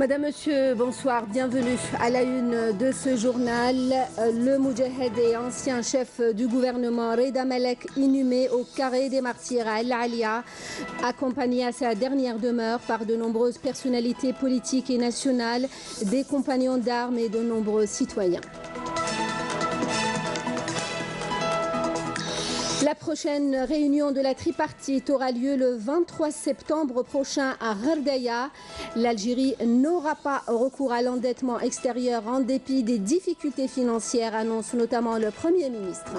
Madame, Monsieur, bonsoir, bienvenue à la une de ce journal. Le Moudjahed et ancien chef du gouvernement Reda Malek inhumé au carré des martyrs à El Alia, accompagné à sa dernière demeure par de nombreuses personnalités politiques et nationales, des compagnons d'armes et de nombreux citoyens. La prochaine réunion de la tripartite aura lieu le 23 septembre prochain à Gherdaya. L'Algérie n'aura pas recours à l'endettement extérieur en dépit des difficultés financières, annonce notamment le Premier ministre.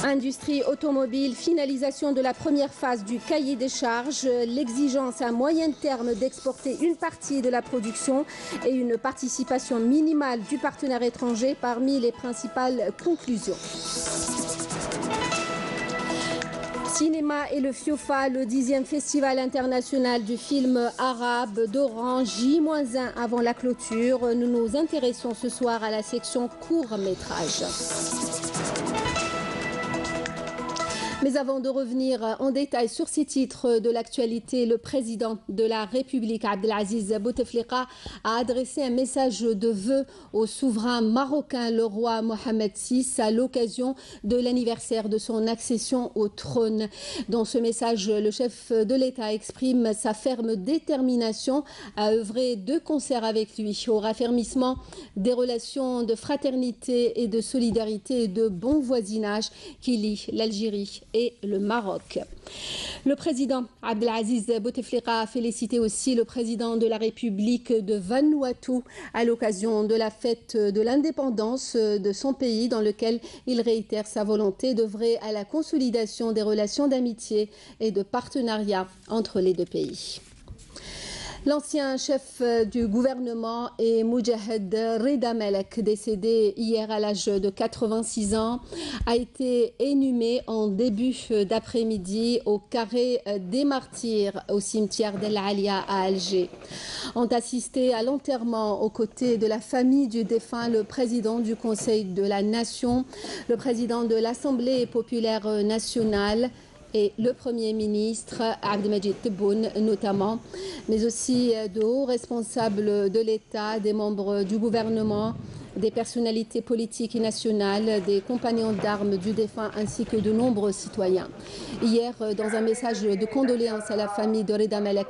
Industrie automobile, finalisation de la première phase du cahier des charges, l'exigence à moyen terme d'exporter une partie de la production et une participation minimale du partenaire étranger parmi les principales conclusions. Cinéma et le FIOFA, le 10e festival international du film arabe d'Oran, J-1 avant la clôture. Nous nous intéressons ce soir à la section court-métrage. Mais avant de revenir en détail sur ces titres de l'actualité, le président de la République, Abdelaziz Bouteflika, a adressé un message de vœux au souverain marocain, le roi Mohamed VI, à l'occasion de l'anniversaire de son accession au trône. Dans ce message, le chef de l'État exprime sa ferme détermination à œuvrer de concert avec lui au raffermissement des relations de fraternité et de solidarité et de bon voisinage qui lient l'Algérie et le Maroc. Le président Abdelaziz Bouteflika a félicité aussi le président de la République de Vanuatu à l'occasion de la fête de l'indépendance de son pays, dans lequel il réitère sa volonté d'œuvrer à la consolidation des relations d'amitié et de partenariat entre les deux pays. L'ancien chef du gouvernement et Moudjahed Reda Malek, décédé hier à l'âge de 86 ans, a été inhumé en début d'après-midi au carré des martyrs au cimetière d'El Alia à Alger. Ont assisté à l'enterrement aux côtés de la famille du défunt le président du Conseil de la Nation, le président de l'Assemblée populaire nationale, et le Premier ministre Abdelmadjid Tebboune notamment, mais aussi de hauts responsables de l'État, des membres du gouvernement, des personnalités politiques et nationales, des compagnons d'armes du défunt ainsi que de nombreux citoyens. Hier, dans un message de condoléances à la famille de Reda Malek,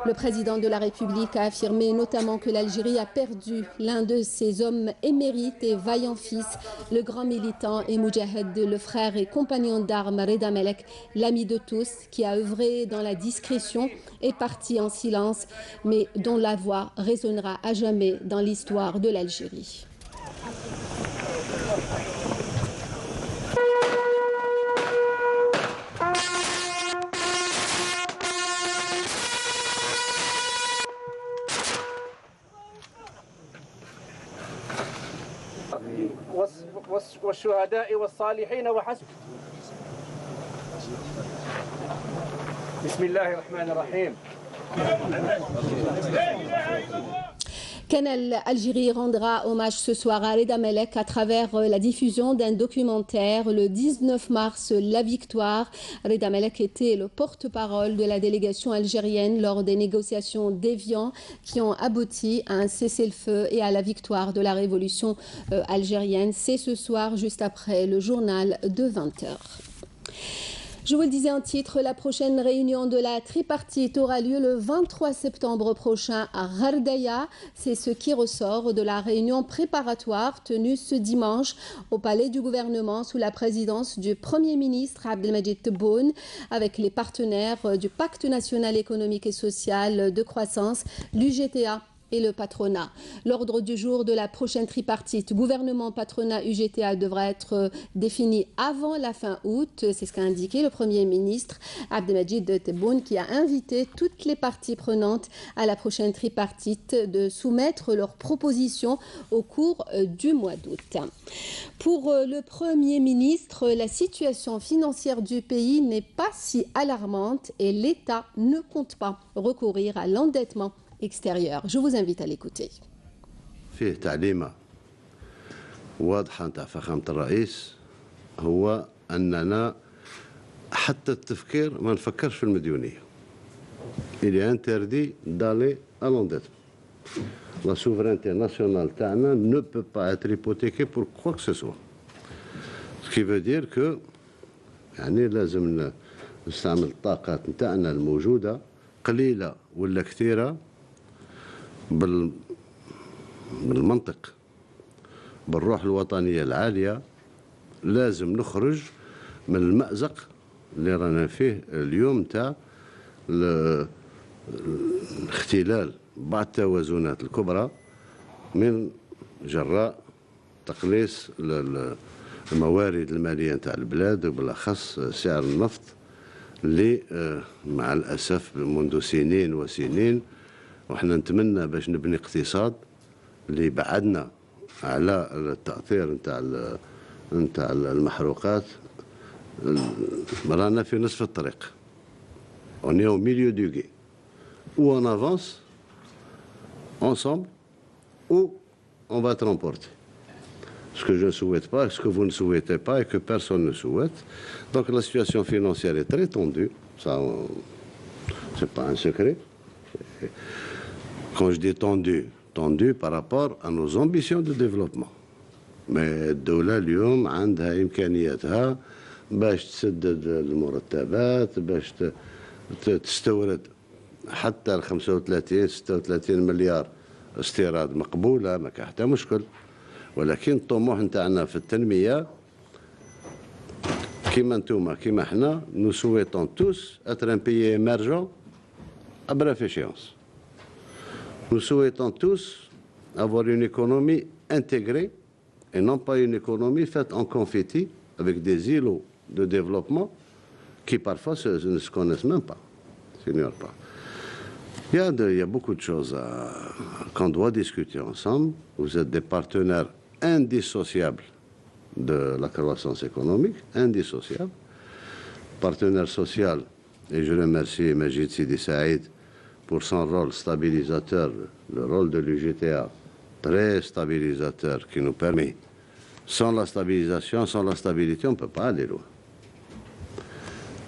le président de la République a affirmé notamment que l'Algérie a perdu l'un de ses hommes émérites et vaillants fils, le grand militant et Moudjahed, le frère et compagnon d'armes Reda Malek, l'ami de tous, qui a œuvré dans la discrétion et parti en silence, mais dont la voix résonnera à jamais dans l'histoire de l'Algérie. والشهداء والصالحين وحسب. بسم الله الرحمن الرحيم. Canal Algérie rendra hommage ce soir à Reda Malek à travers la diffusion d'un documentaire le 19 mars, La Victoire. Reda Malek était le porte-parole de la délégation algérienne lors des négociations d'Évian qui ont abouti à un cessez-le-feu et à la victoire de la révolution algérienne. C'est ce soir, juste après le journal de 20h. Je vous le disais en titre, la prochaine réunion de la tripartite aura lieu le 23 septembre prochain à Gherdaya. C'est ce qui ressort de la réunion préparatoire tenue ce dimanche au palais du gouvernement sous la présidence du Premier ministre Abdelmadjid Tebboune avec les partenaires du Pacte national économique et social de croissance, l'UGTA et le patronat. L'ordre du jour de la prochaine tripartite gouvernement, patronat, UGTA devra être défini avant la fin août. C'est ce qu'a indiqué le Premier ministre Abdelmadjid Tebboune, qui a invité toutes les parties prenantes à la prochaine tripartite de soumettre leurs propositions au cours du mois d'août. Pour le Premier ministre, la situation financière du pays n'est pas si alarmante et l'État ne compte pas recourir à l'endettement extérieur. Je vous invite à l'écouter. فيه تعليمة واضحة نتاع فخامة الرئيس هو أننا حتى التفكير ما نفكرش في المديونية. il est interdit d'aller à l'endettement. La souveraineté nationale تاعنا ne peut pas être hypothéquée pour quoi que ce soit. Ce qui veut dire que يعني لازم نستعمل الطاقات نتاعنا الموجودة قليلة ولا كثيرة بالمنطق بالروح الوطنية العالية. لازم نخرج من المأزق اللي رانا فيه اليوم تاع الاختلال بعض التوازنات الكبرى من جراء تقليص الموارد المالية نتاع البلاد وبالأخص سعر النفط اللي مع الأسف منذ سنين وسنين وحنا نتمنى باش نبني اقتصاد اللي بعدنا على التأثير نتاع المحروقات. رانا في نصف الطريق. On est au milieu du gué. Ou on avance ensemble, ou on va te remporter. Ce que je ne souhaite pas, ce que vous ne souhaitez pas et que personne ne souhaite. Donc la situation financière est très tendue. Ça, c'est pas un secret. Quand je dis tendue, tendue par rapport à nos ambitions de développement. Mais الدولة اليوم عندها إمكانياتها باش تسدد المرتبات باش تستورد حتى ال 35-36 مليار استيراد مقبولة ما كان حتى مشكل. ولكن الطموح نتاعنا في التنمية كيما نتوما كيما حنا nous souhaitons tous être un pays émergent à bref échéance. Nous souhaitons tous avoir une économie intégrée et non pas une économie faite en confetti avec des îlots de développement qui parfois ne se connaissent même pas, s'ignorent pas. Il y a beaucoup de choses qu'on doit discuter ensemble. Vous êtes des partenaires indissociables de la croissance économique, indissociables. Partenaire social, et je remercie Majid Sidi Saïd pour son rôle stabilisateur, le rôle de l'UGTA, très stabilisateur, qui nous permet, sans la stabilisation, sans la stabilité, on ne peut pas aller loin.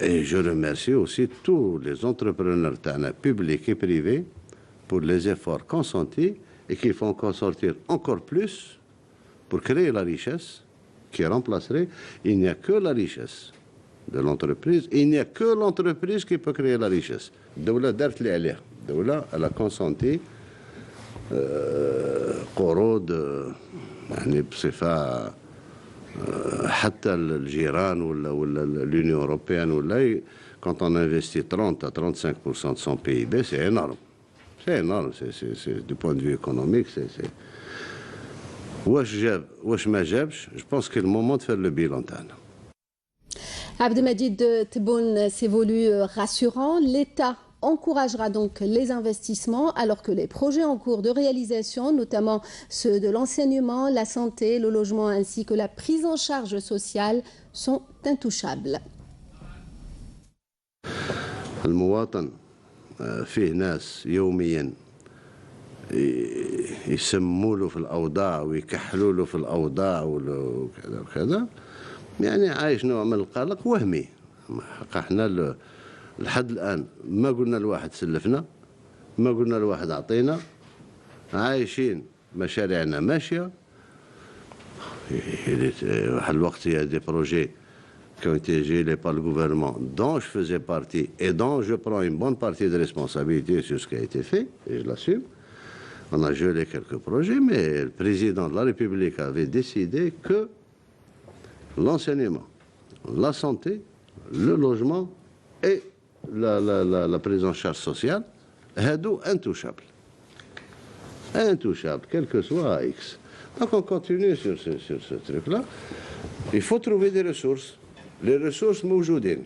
Et je remercie aussi tous les entrepreneurs publics et privés pour les efforts consentis et qui font consortir encore plus pour créer la richesse qui remplacerait. Il n'y a que la richesse de l'entreprise. Il n'y a que l'entreprise qui peut créer la richesse. Doula dart li alayha. Doula elle a consenti قروض يعني بصفة حتى الجيران ولا l'Union européenne ولا quand on investit 30 à 35% de son PIB, c'est énorme. C'est énorme, c'est du point de vue économique, c'est واش جاب واش ما جابش. Je pense que c'est le moment de faire le bilan تاعنا. Abdelmajid Tebboune s'évolue rassurant. L'État encouragera donc les investissements alors que les projets en cours de réalisation, notamment ceux de l'enseignement, la santé, le logement ainsi que la prise en charge sociale, sont intouchables. المواطن فيه ناس يوميا يسموا له في الأوضاع ويكحلوا له في الأوضاع وكذا وكذا. يعني عايش نوع من القلق وهمي. احنا لحد الآن ما قلنا لواحد سلفنا، ما قلنا لواحد أعطينا، عايشين مشاريعنا ماشية. واحد الوقت il y a des projets qui ont été gérés par le gouvernement dont je faisais partie et dont je prends une bonne partie de responsabilité sur ce qui a été fait, et je l'assume. On a gelé quelques projets, mais le président de la République avait décidé que l'enseignement, la santé, le logement et la prise en charge sociale, هادو intouchables. Intouchables, quel que soit X. Donc on continue sur ce truc-là. Il faut trouver des ressources. Les ressources موجودين.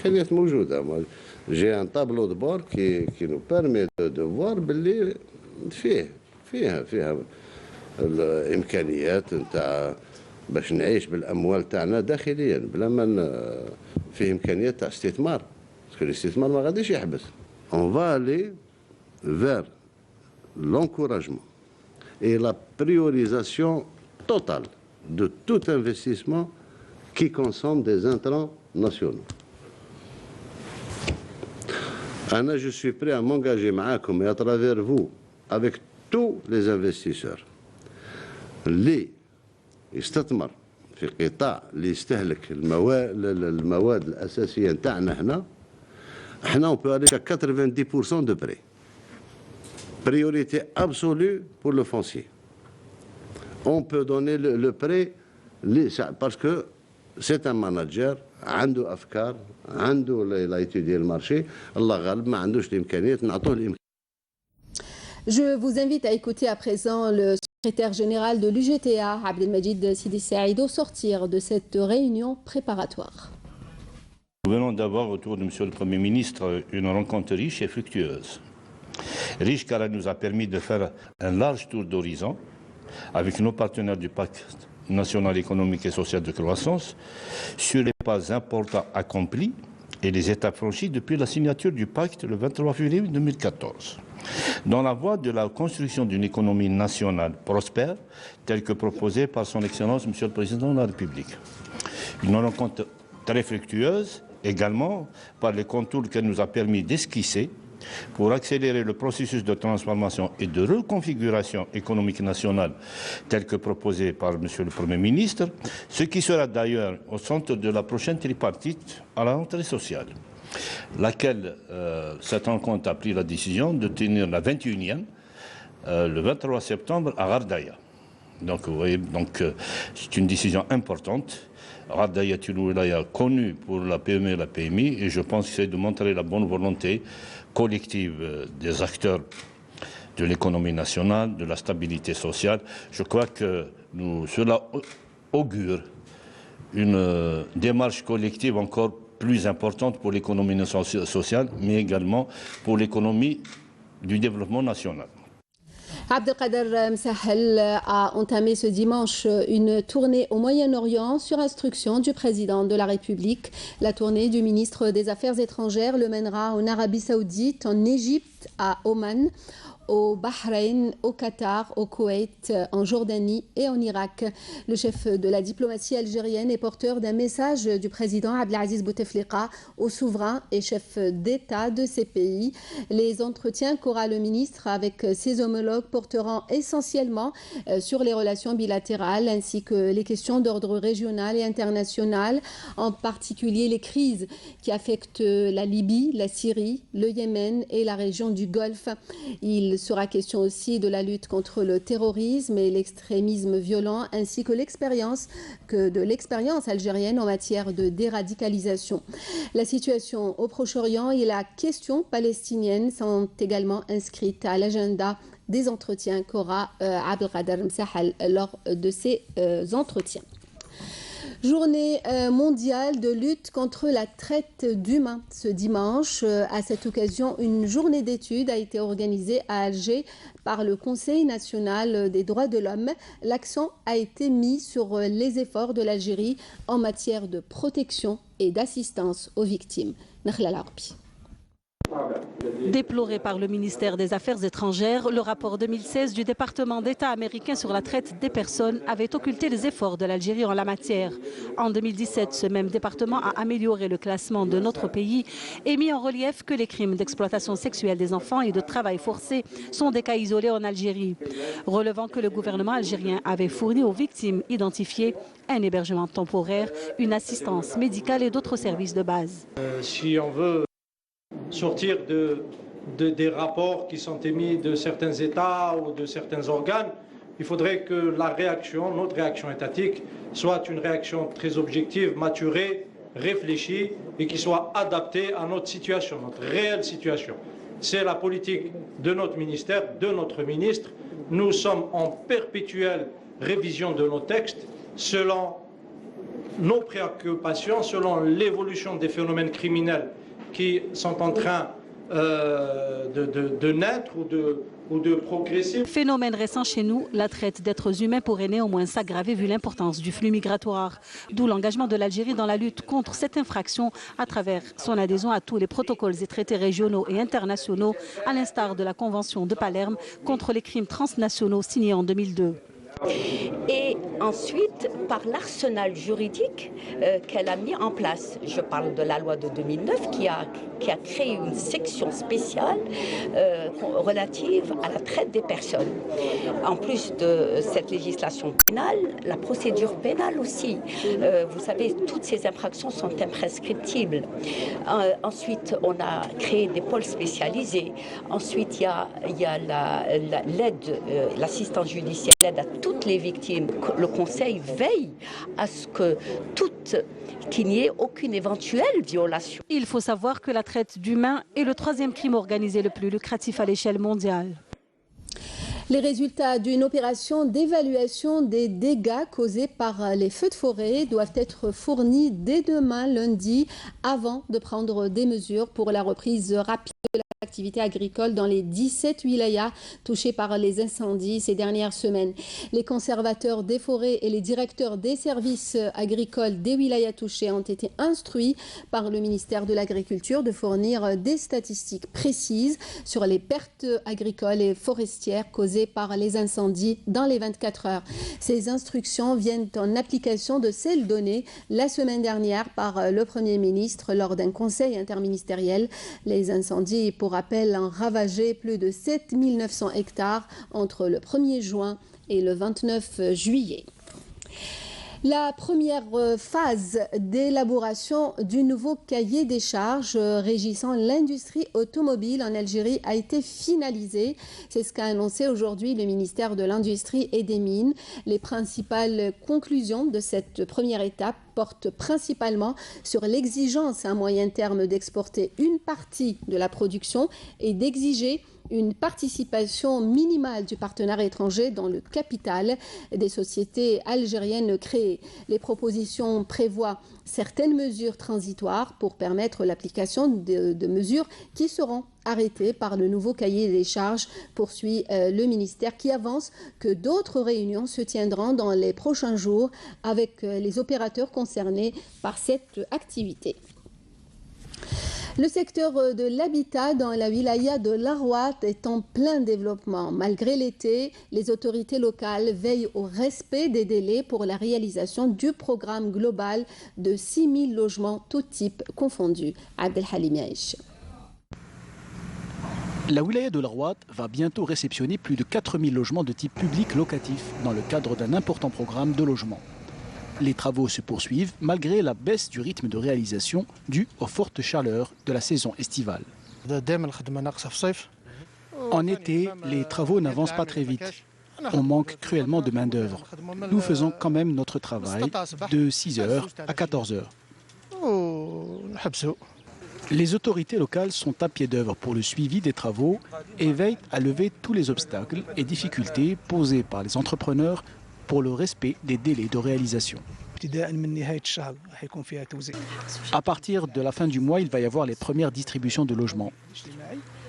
كانت موجودة. J'ai un tableau de bord qui nous permet de voir باللي فيها الإمكانيات نتاع باش نعيش بالأموال تاعنا داخليا بلا ما فيه إمكانيات تاع استثمار. باسكو الاستثمار ما غاديش يحبس. On va aller vers l'encouragement et la priorisation totale de tout investissement qui consomme des intrants nationaux. Je suis prêt à m'engager معاكم et à travers vous, avec tous les investisseurs اللي يستثمر في قطاع اللي يستهلك المواد الأساسية نتاعنا احنا on peut aller à 90% de prêt. Priorité absolue pour le foncier. On peut donner le prêt parce que c'est un manager عنده أفكار عنده لا étudier le marché الله غالب ما عندوش الإمكانيات نعطوه الإمكانيات. Je vous invite à écouter à présent le secrétaire général de l'UGTA, Abdelmajid Sidi Saïd, au sortir de cette réunion préparatoire. Nous venons d'avoir autour de M. le Premier ministre une rencontre riche et fructueuse. Riche car elle nous a permis de faire un large tour d'horizon avec nos partenaires du Pacte national économique et social de croissance sur les pas importants accomplis et les étapes franchies depuis la signature du pacte le 23 février 2014. Dans la voie de la construction d'une économie nationale prospère, telle que proposée par son Excellence, Monsieur le Président de la République. Une rencontre très fructueuse, également par les contours qu'elle nous a permis d'esquisser pour accélérer le processus de transformation et de reconfiguration économique nationale tel que proposé par Monsieur le Premier ministre, ce qui sera d'ailleurs au centre de la prochaine tripartite à la rentrée sociale, laquelle, cette rencontre a pris la décision de tenir la 21e le 23 septembre à Ghardaya. Donc, vous voyez, c'est une décision importante. Ghardaya est une wilaya connue pour la PME et la PMI, et je pense que c'est de montrer la bonne volonté collective des acteurs de l'économie nationale, de la stabilité sociale. Je crois que cela augure une démarche collective encore plus importante pour l'économie sociale, mais également pour l'économie du développement national. Abdelkader Msahel a entamé ce dimanche une tournée au Moyen-Orient sur instruction du président de la République. La tournée du ministre des Affaires étrangères le mènera en Arabie Saoudite, en Égypte, à Oman, au Bahreïn, au Qatar, au Koweït, en Jordanie et en Irak. Le chef de la diplomatie algérienne est porteur d'un message du président Abdelaziz Bouteflika aux souverains et chefs d'État de ces pays. Les entretiens qu'aura le ministre avec ses homologues porteront essentiellement sur les relations bilatérales ainsi que les questions d'ordre régional et international, en particulier les crises qui affectent la Libye, la Syrie, le Yémen et la région du Golfe. Il sera question aussi de la lutte contre le terrorisme et l'extrémisme violent, ainsi que de l'expérience algérienne en matière de déradicalisation. La situation au Proche-Orient et la question palestinienne sont également inscrites à l'agenda des entretiens qu'aura Abdelkader Msahel lors de ces entretiens. Journée mondiale de lutte contre la traite d'humains. Ce dimanche, à cette occasion, une journée d'études a été organisée à Alger par le Conseil national des droits de l'homme. L'accent a été mis sur les efforts de l'Algérie en matière de protection et d'assistance aux victimes. Nakhla Larbi. Déploré par le ministère des Affaires étrangères, le rapport 2016 du département d'État américain sur la traite des personnes avait occulté les efforts de l'Algérie en la matière. En 2017, ce même département a amélioré le classement de notre pays et mis en relief que les crimes d'exploitation sexuelle des enfants et de travail forcé sont des cas isolés en Algérie, relevant que le gouvernement algérien avait fourni aux victimes identifiées un hébergement temporaire, une assistance médicale et d'autres services de base. Si on veut sortir des rapports qui sont émis de certains États ou de certains organes, il faudrait que notre réaction étatique, soit une réaction très objective, maturée, réfléchie et qui soit adaptée à notre situation, notre réelle situation. C'est la politique de notre ministère, de notre ministre. Nous sommes en perpétuelle révision de nos textes selon nos préoccupations, selon l'évolution des phénomènes criminels qui sont en train de naître ou de progresser. Phénomène récent chez nous, la traite d'êtres humains pourrait néanmoins s'aggraver vu l'importance du flux migratoire. D'où l'engagement de l'Algérie dans la lutte contre cette infraction à travers son adhésion à tous les protocoles et traités régionaux et internationaux, à l'instar de la Convention de Palerme contre les crimes transnationaux signée en 2002. Et ensuite, par l'arsenal juridique qu'elle a mis en place. Je parle de la loi de 2009 qui a créé une section spéciale relative à la traite des personnes. En plus de cette législation pénale, la procédure pénale aussi. Vous savez, toutes ces infractions sont imprescriptibles. Ensuite, on a créé des pôles spécialisés. Ensuite, il y a l'aide, l'assistance judiciaire, l'aide à toutes les victimes. Le Conseil veille à ce qu'il n'y ait aucune éventuelle violation. Il faut savoir que la traite d'humains est le troisième crime organisé le plus lucratif à l'échelle mondiale. Les résultats d'une opération d'évaluation des dégâts causés par les feux de forêt doivent être fournis dès demain lundi avant de prendre des mesures pour la reprise rapide de l'activité agricole dans les 17 wilayas touchés par les incendies ces dernières semaines. Les conservateurs des forêts et les directeurs des services agricoles des wilayas touchés ont été instruits par le ministère de l'Agriculture de fournir des statistiques précises sur les pertes agricoles et forestières causées par les incendies dans les 24 heures. Ces instructions viennent en application de celles données la semaine dernière par le Premier ministre lors d'un conseil interministériel. Les incendies, pour rappel, ont ravagé plus de 7 900 hectares entre le 1er juin et le 29 juillet. La première phase d'élaboration du nouveau cahier des charges régissant l'industrie automobile en Algérie a été finalisée. C'est ce qu'a annoncé aujourd'hui le ministère de l'Industrie et des Mines. Les principales conclusions de cette première étape portent principalement sur l'exigence à moyen terme d'exporter une partie de la production et d'exiger une participation minimale du partenaire étranger dans le capital des sociétés algériennes créées. Les propositions prévoient certaines mesures transitoires pour permettre l'application de mesures qui seront arrêtées par le nouveau cahier des charges, poursuit le ministère, qui avance que d'autres réunions se tiendront dans les prochains jours avec les opérateurs concernés par cette activité. Le secteur de l'habitat dans la wilaya de l'Arwat est en plein développement. Malgré l'été, les autorités locales veillent au respect des délais pour la réalisation du programme global de 6 000 logements, tous types confondus. Abdelhalim Yaïch. La wilaya de l'Arwat va bientôt réceptionner plus de 4 000 logements de type public locatif dans le cadre d'un important programme de logement. Les travaux se poursuivent malgré la baisse du rythme de réalisation due aux fortes chaleurs de la saison estivale. En été, les travaux n'avancent pas très vite. On manque cruellement de main-d'œuvre. Nous faisons quand même notre travail de 6h à 14h. Les autorités locales sont à pied d'œuvre pour le suivi des travaux et veillent à lever tous les obstacles et difficultés posés par les entrepreneurs pour le respect des délais de réalisation. À partir de la fin du mois, il va y avoir les premières distributions de logements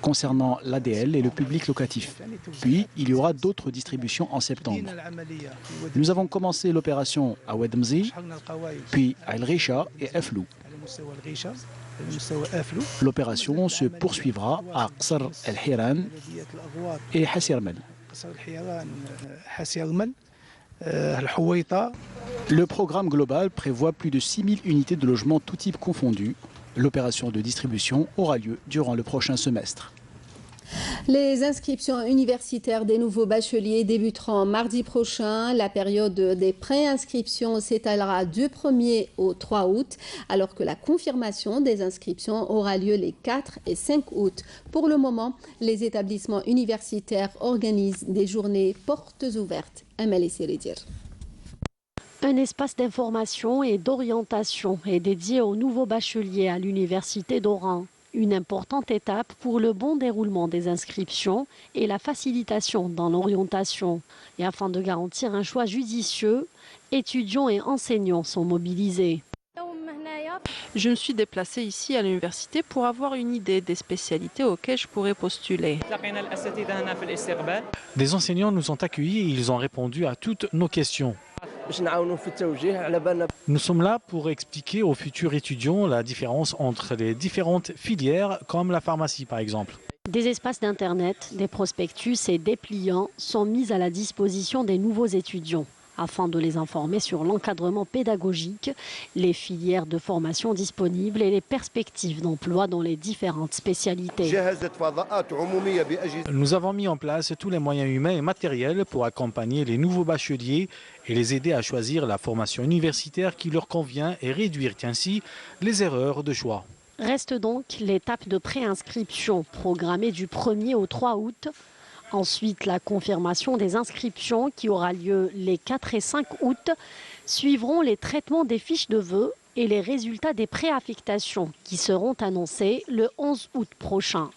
concernant l'ADL et le public locatif. Puis, il y aura d'autres distributions en septembre. Nous avons commencé l'opération à Ouedmzi, puis à El Risha et Eflou. L'opération se poursuivra à Qsar El Hiran et Hassirmel. Le programme global prévoit plus de 6 000 unités de logement tout type confondus. L'opération de distribution aura lieu durant le prochain semestre. Les inscriptions universitaires des nouveaux bacheliers débuteront mardi prochain. La période des préinscriptions s'étalera du 1er au 3 août, alors que la confirmation des inscriptions aura lieu les 4 et 5 août. Pour le moment, les établissements universitaires organisent des journées portes ouvertes. Un espace d'information et d'orientation est dédié aux nouveaux bacheliers à l'université d'Oran. Une importante étape pour le bon déroulement des inscriptions et la facilitation dans l'orientation. Et afin de garantir un choix judicieux, étudiants et enseignants sont mobilisés. Je me suis déplacée ici à l'université pour avoir une idée des spécialités auxquelles je pourrais postuler. Des enseignants nous ont accueillis et ils ont répondu à toutes nos questions. Nous sommes là pour expliquer aux futurs étudiants la différence entre les différentes filières, comme la pharmacie par exemple. Des espaces d'Internet, des prospectus et dépliants sont mis à la disposition des nouveaux étudiants afin de les informer sur l'encadrement pédagogique, les filières de formation disponibles et les perspectives d'emploi dans les différentes spécialités. Nous avons mis en place tous les moyens humains et matériels pour accompagner les nouveaux bacheliers et les aider à choisir la formation universitaire qui leur convient et réduire ainsi les erreurs de choix. Reste donc l'étape de préinscription programmée du 1er au 3 août. Ensuite, la confirmation des inscriptions qui aura lieu les 4 et 5 août. Suivront les traitements des fiches de vœux et les résultats des préaffectations qui seront annoncés le 11 août prochain.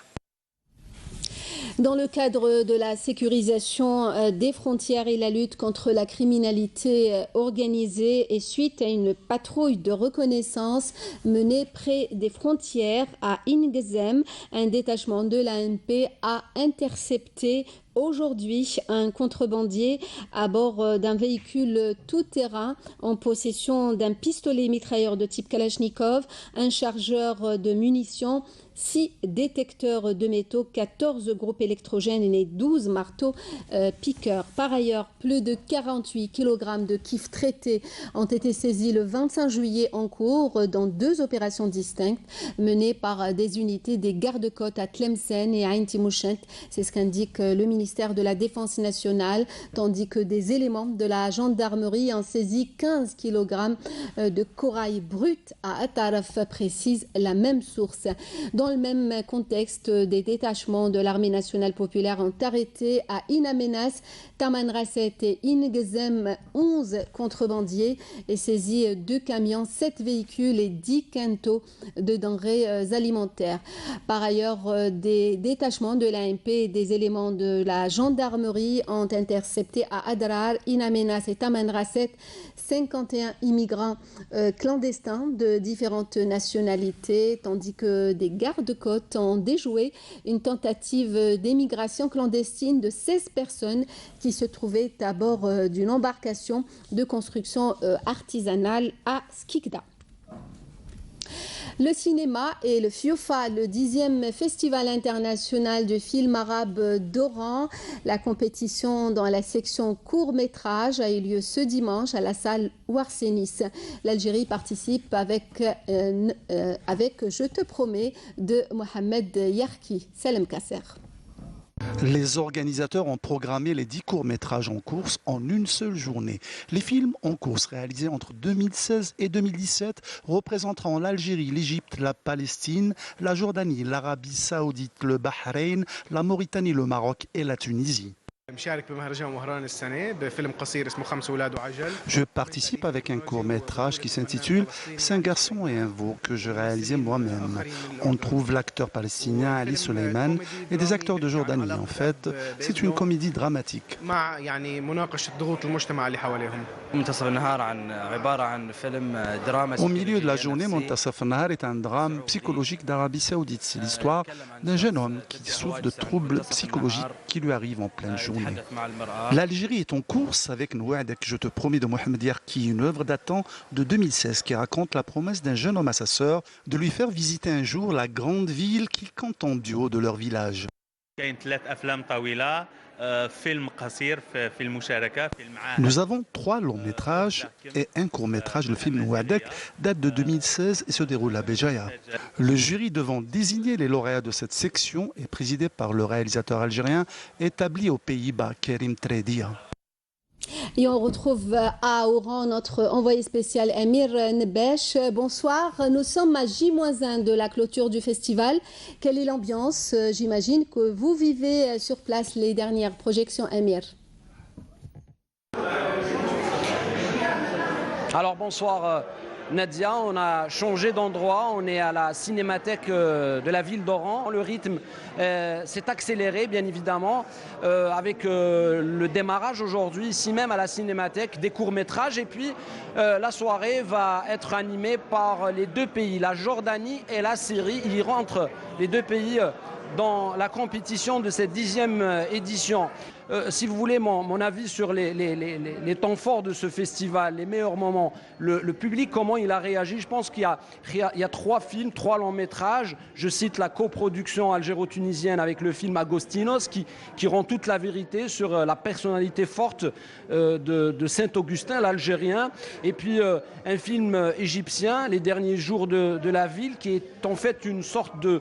Dans le cadre de la sécurisation des frontières et la lutte contre la criminalité organisée et suite à une patrouille de reconnaissance menée près des frontières à Ingezem, un détachement de l'ANP a intercepté aujourd'hui un contrebandier à bord d'un véhicule tout-terrain en possession d'un pistolet mitrailleur de type Kalachnikov, un chargeur de munitions, 6 détecteurs de métaux, 14 groupes électrogènes et 12 marteaux piqueurs. Par ailleurs, plus de 48 kg de kif traités ont été saisis le 25 juillet en cours dans 2 opérations distinctes menées par des unités des gardes-côtes à Tlemcen et à Ain Timouchent. C'est ce qu'indique le ministère de la Défense nationale, tandis que des éléments de la gendarmerie ont saisi 15 kg de corail brut à Ataraf, précise la même source. Dans le même contexte, des détachements de l'armée nationale populaire ont arrêté à Inamenas, Tamanrasset et Ingezem 11 contrebandiers et saisi 2 camions, 7 véhicules et 10 quintaux de denrées alimentaires. Par ailleurs, des détachements de l'ANP et des éléments de la gendarmerie ont intercepté à Adrar, Inamenas et Tamanrasset 51 immigrants clandestins de différentes nationalités, tandis que des gardes-côtes ont déjoué une tentative d'émigration clandestine de 16 personnes qui se trouvaient à bord d'une embarcation de construction artisanale à Skikda. Le cinéma et le FIOFA, le 10e Festival international du film arabe d'Oran. La compétition dans la section court-métrage a eu lieu ce dimanche à la salle Ouarsenis. L'Algérie participe avec Je te promets de Mohamed Yarki. Salem Kasser. Les organisateurs ont programmé les 10 courts-métrages en course en une seule journée. Les films en course réalisés entre 2016 et 2017 représenteront l'Algérie, l'Égypte, la Palestine, la Jordanie, l'Arabie Saoudite, le Bahreïn, la Mauritanie, le Maroc et la Tunisie. Je participe avec un court-métrage qui s'intitule « 5 garçons et un veau » que je réalisais moi-même. On trouve l'acteur palestinien Ali Suleiman et des acteurs de Jordanie. En fait, c'est une comédie dramatique. Au milieu de la journée, Montasaf Nahar est un drame psychologique d'Arabie Saoudite. C'est l'histoire d'un jeune homme qui souffre de troubles psychologiques qui lui arrivent en pleine journée. L'Algérie est en course avec Nouadek, Je te promets de Mohamed Yarki, une œuvre datant de 2016 qui raconte la promesse d'un jeune homme à sa sœur de lui faire visiter un jour la grande ville qu'ils comptent en duo de leur village. Nous avons 3 longs métrages et un court métrage. Le film Nouadek date de 2016 et se déroule à Béjaïa. Le jury devant désigner les lauréats de cette section est présidé par le réalisateur algérien établi aux Pays-Bas, Kerim Tredia. Et on retrouve à Oran notre envoyé spécial Amir Nebesh. Bonsoir, nous sommes à J-1 de la clôture du festival. Quelle est l'ambiance? J'imagine que vous vivez sur place les dernières projections, Amir. Alors bonsoir Nadia, on a changé d'endroit, on est à la cinémathèque de la ville d'Oran. Le rythme s'est accéléré bien évidemment avec le démarrage aujourd'hui ici même à la cinémathèque des courts-métrages et puis la soirée va être animée par les 2 pays, la Jordanie et la Syrie. Il y rentre les 2 pays dans la compétition de cette 10e édition. si vous voulez, mon avis sur les temps forts de ce festival, les meilleurs moments, le public, comment il a réagi. Je pense qu'il y a 3 films, 3 longs métrages. Je cite la coproduction algéro-tunisienne avec le film Agostinos qui rend toute la vérité sur la personnalité forte de Saint-Augustin, l'Algérien. Et puis un film égyptien, Les derniers jours de la ville, qui est en fait une sorte de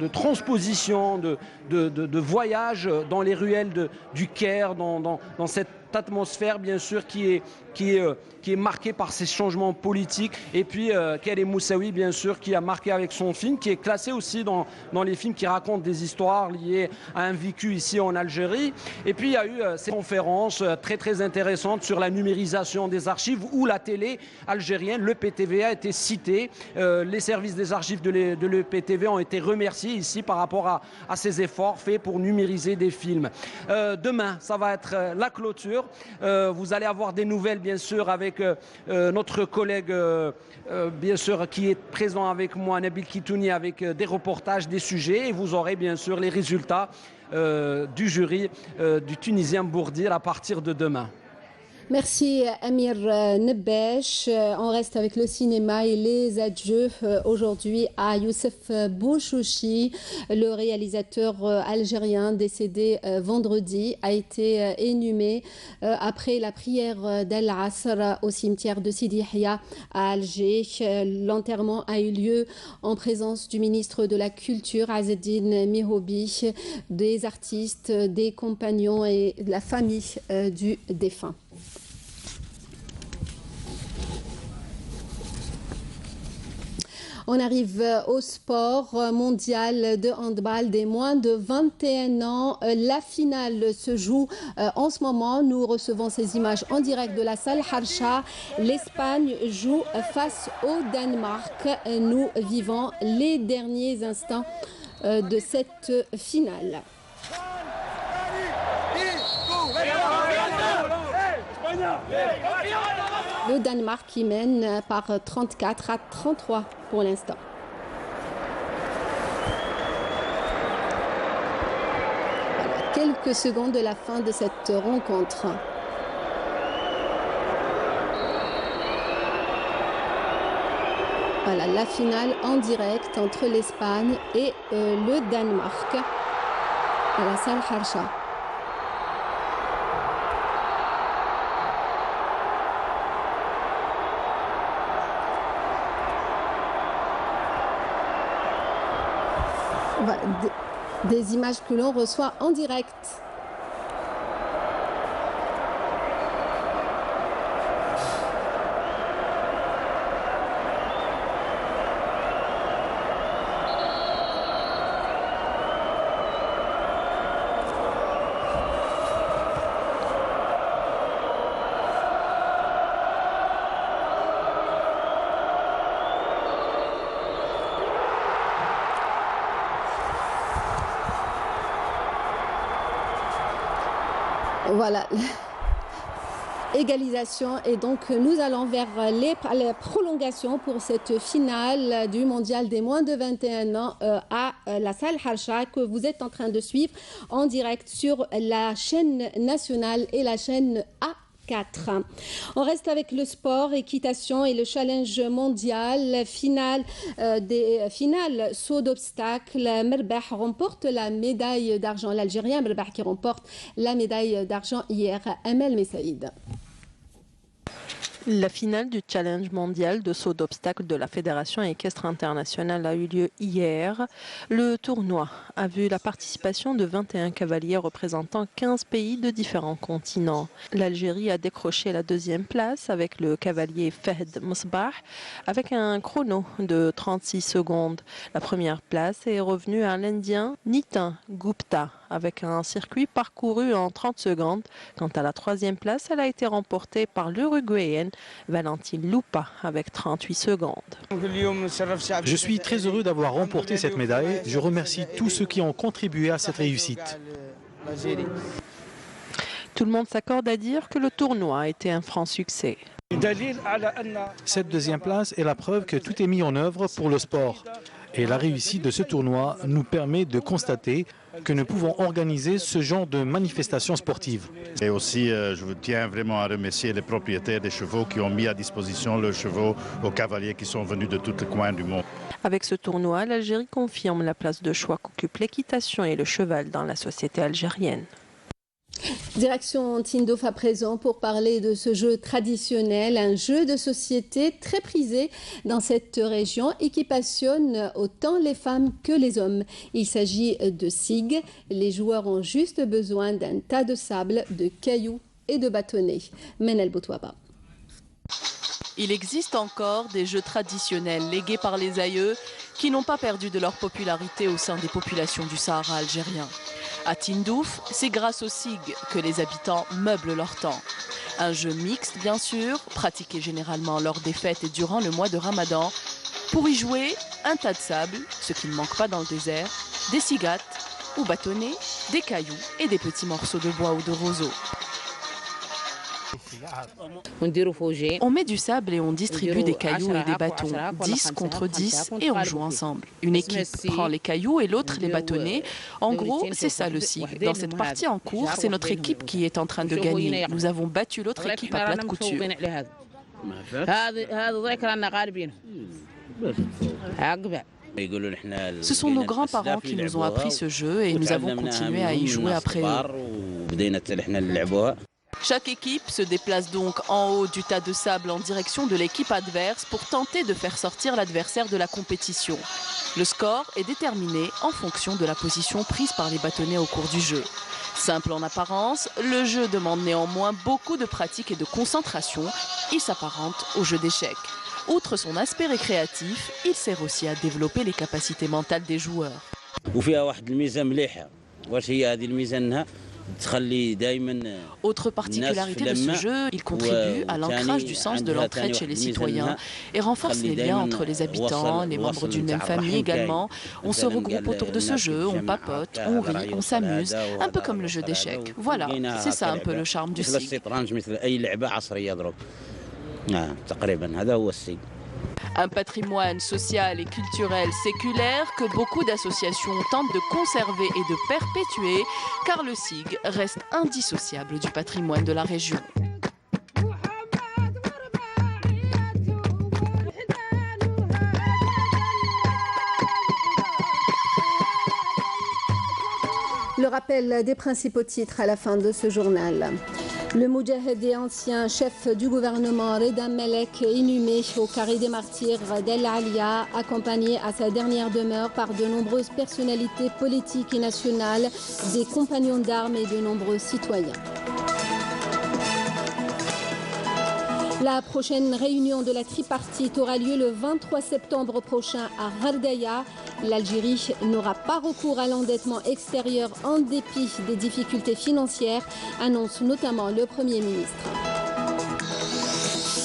transposition, de voyage dans les ruelles du Caire, dans cette atmosphère bien sûr qui est marquée par ces changements politiques. Et puis Karim Moussaoui bien sûr qui a marqué avec son film, qui est classé aussi dans les films qui racontent des histoires liées à un vécu ici en Algérie. Et puis il y a eu ces conférences très intéressantes sur la numérisation des archives, où la télé algérienne, le PTV, a été cité. Les services des archives de l'EPTV ont été remerciés ici par rapport à ces efforts faits pour numériser des films. Demain, ça va être la clôture. Vous allez avoir des nouvelles bien sûr avec notre collègue bien sûr qui est présent avec moi, Nabil Kitouni, avec des reportages, des sujets, et vous aurez bien sûr les résultats du jury du Tunisien Bourdir à partir de demain. Merci Amir Nebesh. On reste avec le cinéma et les adieux aujourd'hui à Youssef Bouchouchi, le réalisateur algérien décédé vendredi, a été inhumé après la prière d'Al-Asr au cimetière de Sidi Yahia à Alger. L'enterrement a eu lieu en présence du ministre de la Culture Azzeddine Mihoubi, des artistes, des compagnons et de la famille du défunt. On arrive au sport mondial de handball des moins de 21 ans. La finale se joue en ce moment. Nous recevons ces images en direct de la salle Harsha. L'Espagne joue face au Danemark. Nous vivons les derniers instants de cette finale. Le Danemark qui mène par 34 à 33 pour l'instant. Voilà, quelques secondes de la fin de cette rencontre. Voilà, la finale en direct entre l'Espagne et le Danemark à la salle Harsha. Voilà, des images que l'on reçoit en direct. Voilà, égalisation, et donc nous allons vers les prolongations pour cette finale du mondial des moins de 21 ans à la salle Harsha, que vous êtes en train de suivre en direct sur la chaîne nationale et la chaîne A4. On reste avec le sport, équitation et le challenge mondial. Finale des finales saut d'obstacles. Merbah remporte la médaille d'argent. L'Algérien Merbah qui remporte la médaille d'argent hier. Amel Messaïd. La finale du challenge mondial de saut d'obstacles de la Fédération équestre internationale a eu lieu hier. Le tournoi a vu la participation de 21 cavaliers représentant 15 pays de différents continents. L'Algérie a décroché la deuxième place avec le cavalier Fahed Mosbah avec un chrono de 36 secondes. La première place est revenue à l'Indien Nitin Gupta avec un circuit parcouru en 30 secondes. Quant à la troisième place, elle a été remportée par l'Uruguayenne Valentine Lupa avec 38 secondes. Je suis très heureux d'avoir remporté cette médaille. Je remercie tous ceux qui ont contribué à cette réussite. Tout le monde s'accorde à dire que le tournoi a été un franc succès. Cette deuxième place est la preuve que tout est mis en œuvre pour le sport. Et la réussite de ce tournoi nous permet de constater que nous pouvons organiser ce genre de manifestations sportives. Et aussi, je tiens vraiment à remercier les propriétaires des chevaux qui ont mis à disposition leurs chevaux aux cavaliers qui sont venus de tous les coins du monde. Avec ce tournoi, l'Algérie confirme la place de choix qu'occupent l'équitation et le cheval dans la société algérienne. Direction Tindouf à présent pour parler de ce jeu traditionnel, un jeu de société très prisé dans cette région et qui passionne autant les femmes que les hommes. Il s'agit de SIG. Les joueurs ont juste besoin d'un tas de sable, de cailloux et de bâtonnets. Menel Boutouaba. Il existe encore des jeux traditionnels légués par les aïeux qui n'ont pas perdu de leur popularité au sein des populations du Sahara algérien. À Tindouf, c'est grâce au SIG que les habitants meublent leur temps. Un jeu mixte, bien sûr, pratiqué généralement lors des fêtes et durant le mois de Ramadan. Pour y jouer, un tas de sable, ce qui ne manque pas dans le désert, des cigates ou bâtonnets, des cailloux et des petits morceaux de bois ou de roseaux. On met du sable et on distribue des cailloux et des bâtons, 10 contre 10, et on joue ensemble. Une équipe prend les cailloux et l'autre les bâtonnets. En gros, c'est ça le SIG. Dans cette partie en cours, c'est notre équipe qui est en train de gagner. Nous avons battu l'autre équipe à plate couture. Ce sont nos grands-parents qui nous ont appris ce jeu et nous avons continué à y jouer après eux. Chaque équipe se déplace donc en haut du tas de sable en direction de l'équipe adverse pour tenter de faire sortir l'adversaire de la compétition. Le score est déterminé en fonction de la position prise par les bâtonnets au cours du jeu. Simple en apparence, le jeu demande néanmoins beaucoup de pratique et de concentration. Il s'apparente au jeu d'échecs. Outre son aspect récréatif, il sert aussi à développer les capacités mentales des joueurs. Autre particularité de ce jeu, il contribue à l'ancrage du sens de l'entraide chez les citoyens et renforce les liens entre les habitants, les membres d'une même famille également. On se regroupe autour de ce jeu, on papote, on rit, on s'amuse, un peu comme le jeu d'échecs. Voilà, c'est ça un peu le charme du SIG. Un patrimoine social et culturel séculaire que beaucoup d'associations tentent de conserver et de perpétuer, car le SIG reste indissociable du patrimoine de la région. Le rappel des principaux titres à la fin de ce journal. Le Moudjahed et ancien chef du gouvernement Reda Melek inhumé au carré des martyrs d'El Alia, accompagné à sa dernière demeure par de nombreuses personnalités politiques et nationales, des compagnons d'armes et de nombreux citoyens. La prochaine réunion de la tripartite aura lieu le 23 septembre prochain à Ghardaya. L'Algérie n'aura pas recours à l'endettement extérieur en dépit des difficultés financières, annonce notamment le Premier ministre.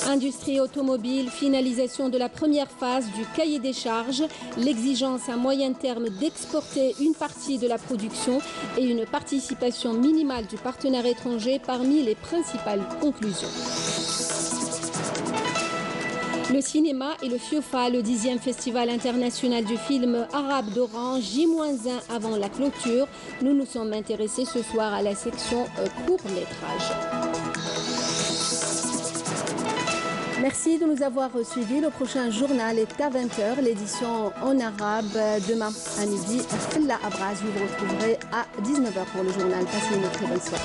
Industrie automobile, finalisation de la première phase du cahier des charges, l'exigence à moyen terme d'exporter une partie de la production et une participation minimale du partenaire étranger parmi les principales conclusions. Le cinéma et le FIOFA, le 10e Festival international du film arabe d'Oran, J-1 avant la clôture. Nous nous sommes intéressés ce soir à la section court-métrage. Merci de nous avoir suivis. Le prochain journal est à 20h, l'édition en arabe demain à midi. Fella Abraz, vous retrouverez à 19h pour le journal. Passez une très bonne soirée.